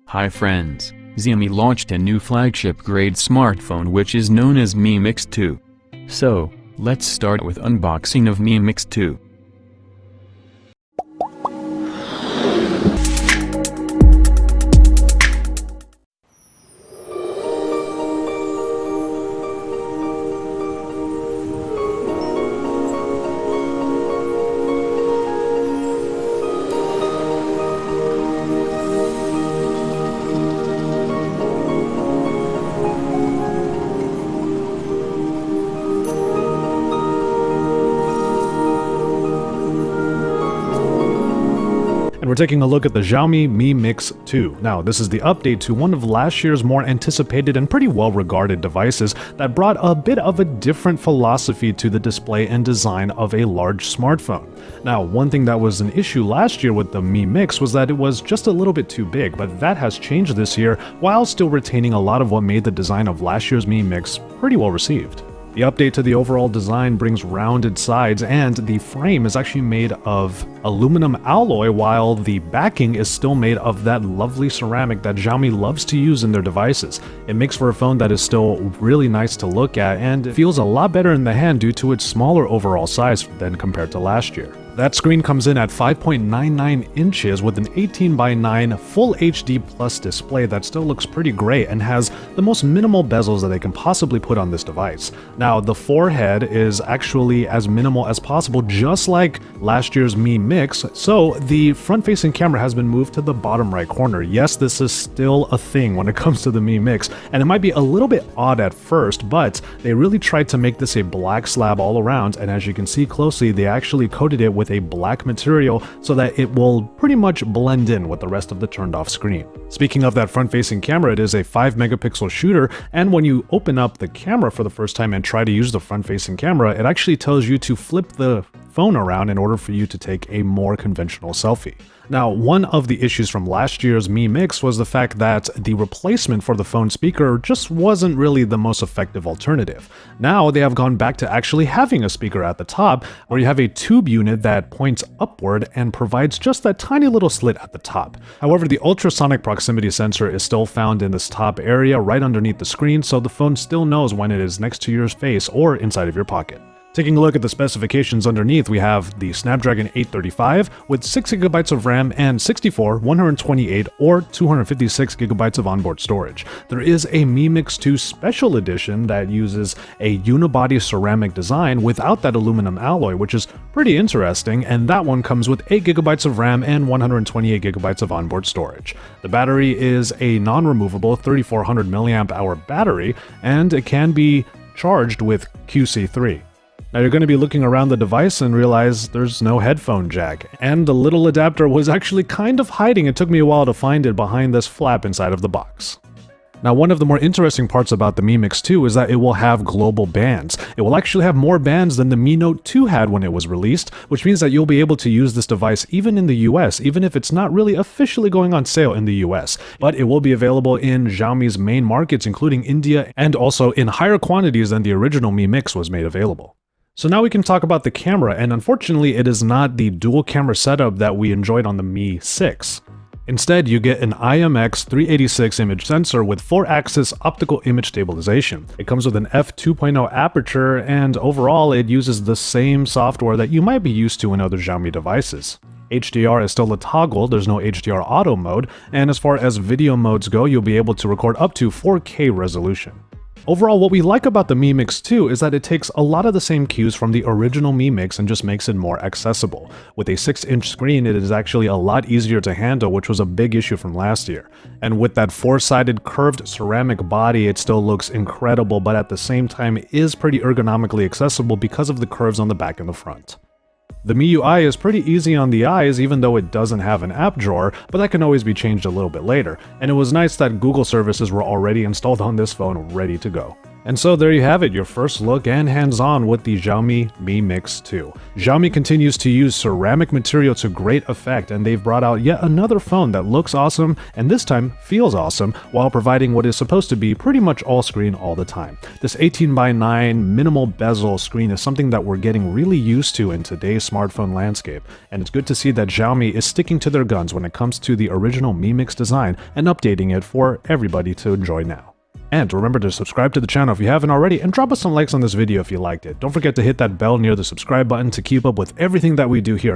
Hi friends, Xiaomi launched a new flagship-grade smartphone which is known as Mi Mix 2. So, let's start with unboxing of Mi Mix 2. And we're taking a look at the Xiaomi Mi Mix 2. Now, this is the update to one of last year's more anticipated and pretty well-regarded devices that brought a bit of a different philosophy to the display and design of a large smartphone. Now, one thing that was an issue last year with the Mi Mix was that it was just a little bit too big, but that has changed this year while still retaining a lot of what made the design of last year's Mi Mix pretty well received. The update to the overall design brings rounded sides, and the frame is actually made of aluminum alloy while the backing is still made of that lovely ceramic that Xiaomi loves to use in their devices. It makes for a phone that is still really nice to look at, and it feels a lot better in the hand due to its smaller overall size than compared to last year. That screen comes in at 5.99 inches with an 18:9 Full HD Plus display that still looks pretty great and has the most minimal bezels that they can possibly put on this device. Now, the forehead is actually as minimal as possible, just like last year's Mi Mix, so the front-facing camera has been moved to the bottom right corner. Yes, this is still a thing when it comes to the Mi Mix, and it might be a little bit odd at first, but they really tried to make this a black slab all around, and as you can see closely, they actually coated it with a black material so that it will pretty much blend in with the rest of the turned off screen. Speaking of that front-facing camera, it is a 5-megapixel shooter, and when you open up the camera for the first time and try to use the front-facing camera, it actually tells you to flip the phone around in order for you to take a more conventional selfie. Now, one of the issues from last year's Mi Mix was the fact that the replacement for the phone speaker just wasn't really the most effective alternative. Now, they have gone back to actually having a speaker at the top, where you have a tube unit that points upward and provides just that tiny little slit at the top. However, the ultrasonic proximity sensor is still found in this top area right underneath the screen, so the phone still knows when it is next to your face or inside of your pocket. Taking a look at the specifications underneath, we have the Snapdragon 835 with 6GB of RAM and 64, 128, or 256GB of onboard storage. There is a Mi Mix 2 Special Edition that uses a unibody ceramic design without that aluminum alloy, which is pretty interesting, and that one comes with 8GB of RAM and 128GB of onboard storage. The battery is a non-removable 3400 mAh battery, and it can be charged with QC3. Now you're going to be looking around the device and realize there's no headphone jack, and the little adapter was actually kind of hiding. It took me a while to find it behind this flap inside of the box. Now, one of the more interesting parts about the Mi Mix 2 is that it will have global bands. It will actually have more bands than the Mi Note 2 had when it was released, which means that you'll be able to use this device even in the US, even if it's not really officially going on sale in the US. But it will be available in Xiaomi's main markets, including India, and also in higher quantities than the original Mi Mix was made available. So now we can talk about the camera, and unfortunately it is not the dual camera setup that we enjoyed on the Mi 6. Instead, you get an IMX386 image sensor with 4-axis optical image stabilization. It comes with an f2.0 aperture, and overall it uses the same software that you might be used to in other Xiaomi devices. HDR is still a toggle, there's no HDR auto mode, and as far as video modes go, you'll be able to record up to 4K resolution. Overall, what we like about the Mi Mix 2 is that it takes a lot of the same cues from the original Mi Mix and just makes it more accessible. With a 6-inch screen, it is actually a lot easier to handle, which was a big issue from last year. And with that 4-sided curved ceramic body, it still looks incredible, but at the same time is pretty ergonomically accessible because of the curves on the back and the front. The MIUI is pretty easy on the eyes, even though it doesn't have an app drawer, but that can always be changed a little bit later, and it was nice that Google services were already installed on this phone ready to go. And so there you have it, your first look and hands-on with the Xiaomi Mi Mix 2. Xiaomi continues to use ceramic material to great effect, and they've brought out yet another phone that looks awesome and this time feels awesome while providing what is supposed to be pretty much all screen all the time. This 18:9 minimal bezel screen is something that we're getting really used to in today's smartphone landscape, and it's good to see that Xiaomi is sticking to their guns when it comes to the original Mi Mix design and updating it for everybody to enjoy now. And remember to subscribe to the channel if you haven't already, and drop us some likes on this video if you liked it. Don't forget to hit that bell near the subscribe button to keep up with everything that we do here.